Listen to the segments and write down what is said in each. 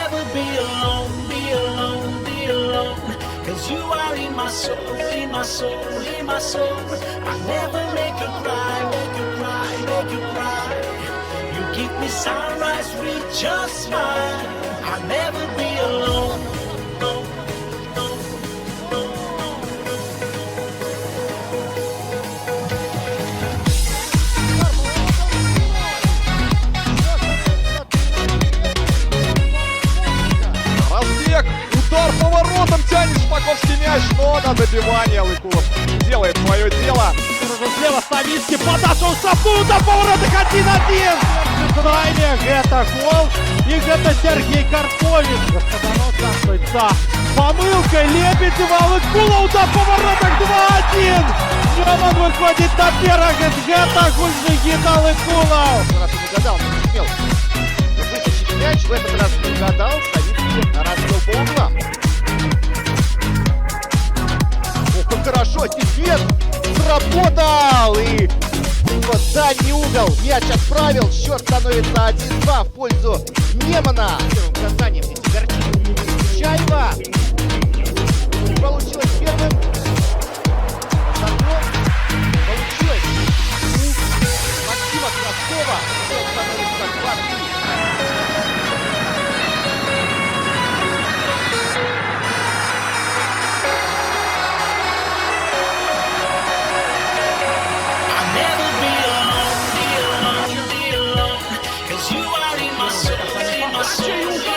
never be alone, be alone, be alone. Cause you are in my soul, in my soul, in my soul. I never make you cry, make you cry, make you cry. You give me sunrise with your smile. I'll never be alone. Разбег, удар поворотом, тянет Шпаковский мяч, но на добивание Лыкулов делает свое дело. Слева Ставицкий, подача у штрафную, удар поворотах 1-1. Тайминг, это гол, и это Сергей Карпович. Господа, помылка Лебедева, Лыкула, удар поворотах 2-1. Неман выходит на первых, это гол Никита Лыкулов. В раз не угадал, не сумел вытащить мяч, в этот раз не угадал, Ставицкий разбил по углам. Ох, как хорошо, Степен сработал, и вот дальний угол, мяч отправил, счет становится 1-2 в пользу Немана. Первым касанием здесь Горчицын, Чаева. Не получилось первым. Получилось у Максима Краскова. Счет становится 2-3. I'll never be alone, be alone, be alone. Cause you are in my soul, in my soul.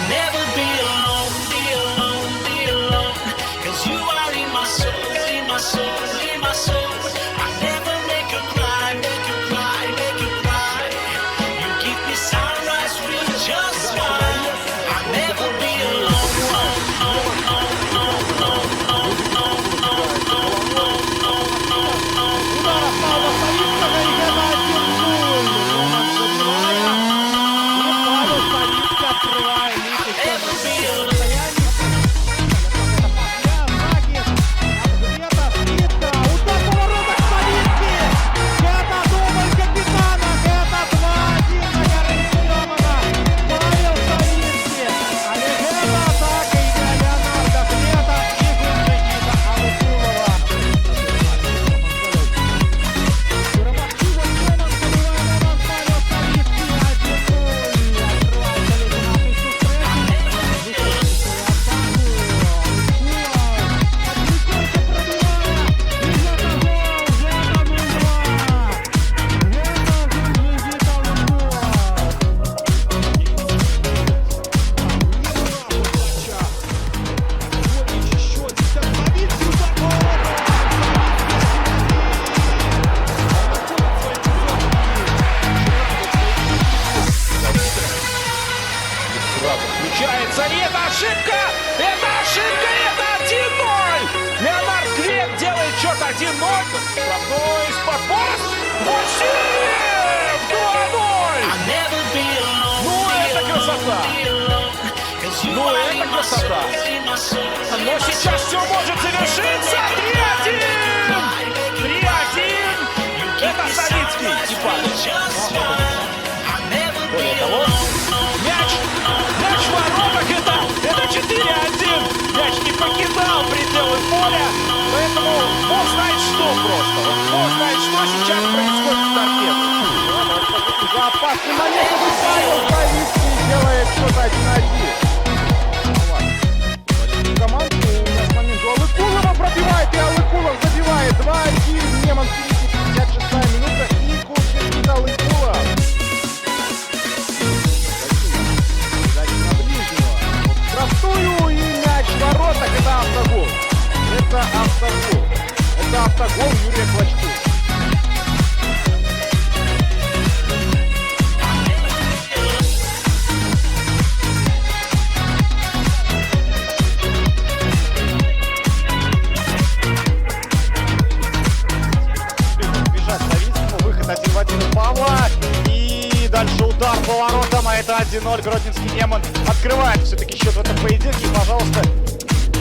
never be alone, be alone, be alone. 'Cause you are in my soul, in my soul, in my soul. I never make you cry, make you cry, make you cry. You keep me sunrise real just fine. I'll never be alone. Удар Павла Савицкого, и это 1-0. Роман забивает. И Павел Савицкий открывает лишь еще Never be alone. состояние. Ответа Скидка. Удар по воротам Савицкий. Это дубль капитана. Это 2-1 на Гарри Немана. Павел Савицкий. А ведь это атака Игоря Леонардо Хлета и Гунджигита Алыкулова. Включается, и это ошибка! Это ошибка! Это 1-0! Леонард Глеб делает счет 1-0. Штрафной из-под пост. Васильев! 2-0! I'll never be alone. Ну, это красота! Be alone. 'Cause you Ну, are это in my красота! soul, in my soul, in Но my сейчас soul. все может завершиться! 3-1! 3-1! Это Савицкий и Павел. Just fine. I'll never be Более того, alone. мяч в воротах, это 4-1. Мяч не покидал пределы поля, поэтому бог знает что просто. Вот бог знает, что сейчас происходит в торпеде. За опасный момент и Павел Савицкий делает счет 1-1. Команду у нас момент у Алыкулова пробивает, и Алыкулов забивает 2-1. Неман впереди, 56-я минута, и Гунджигит Алыкулов. Передача на ближнего. Простую, и мяч в воротах. Это автогол. Это автогол. Это автогол Юрия Клочкова. Бежать Савицкому, выход 1-1 у Павла, и дальше удар по воротам, а это 1-0. Гродненский Неман открывает все-таки счет в этом поединке. И, пожалуйста,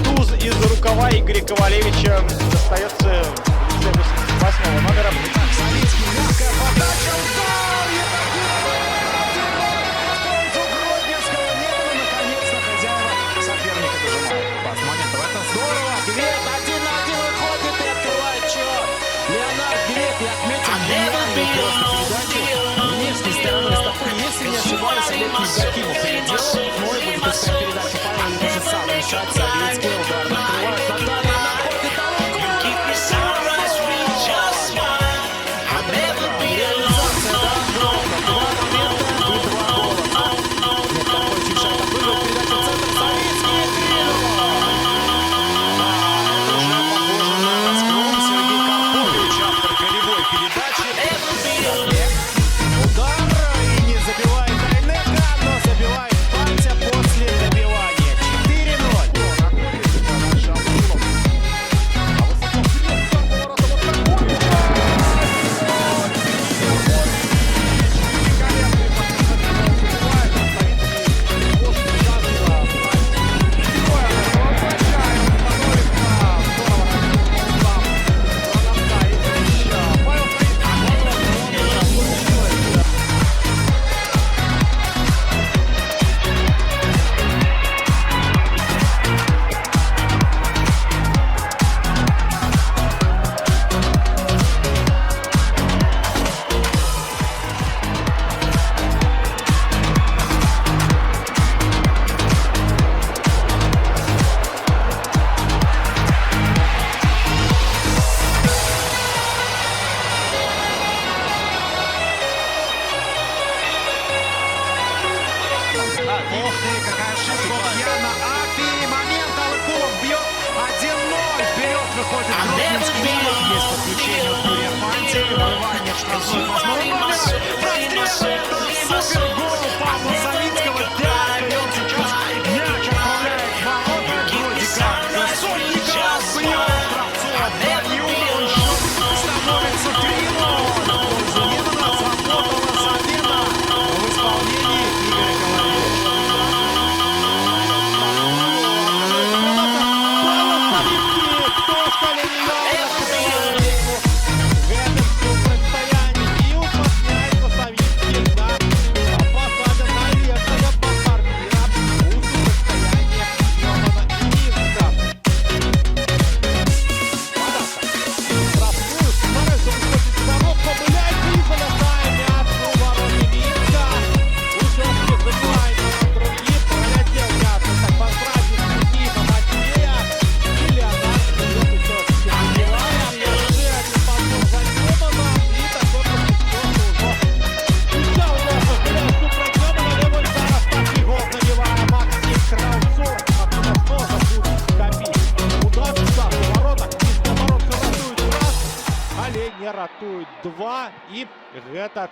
туз из рукава Игоря Ковалевича достается в лице 88-го номера. Савицкий, мягкая подача, удар! И это в пользу Гродненского Немана. Наконец-то хозяева соперника дожимают. Пас моментов, это здорово! Глеб 1-1 выходит и открывает счет. Леонард Глеб, я отметил, гениальную просто передачу внешней стороны стопы. Если не ошибаюсь, Олег Евдокимов переделал. Мой будет искать передачу Павел, не то же самое решать. Савицкий удар накрывает. Наталья находит You keep me sunrise real just fine. I'll never be реализация, да, ровно. 2 момента и 2 гола. Нет, такой чуть-чуть отбывает передачу в центр. Савицкий 3-0. Это уже похоже на разгром. Сергей Карпович, автор голевой передачи. Удар и не забивает Айнека, но забивает Ох ты, какая ошибка от Яна Афи. Момент, Алыкулов бьет 1-0. Вперед выходит Гродненский Неман. Есть подключение от Юрия Фанти. Вырывание в штрафной 8 номер. Прострел. Это супергол Павла Савицкого. Дядька, и он сейчас мяч отправляет в ворота Гродника. Сотников бьет Кравцов. Дальний угол. И счет становится 3-0. В пользу Немана сработала замена в исполнении Игоря Ковалева. Не ратують 2 і гэта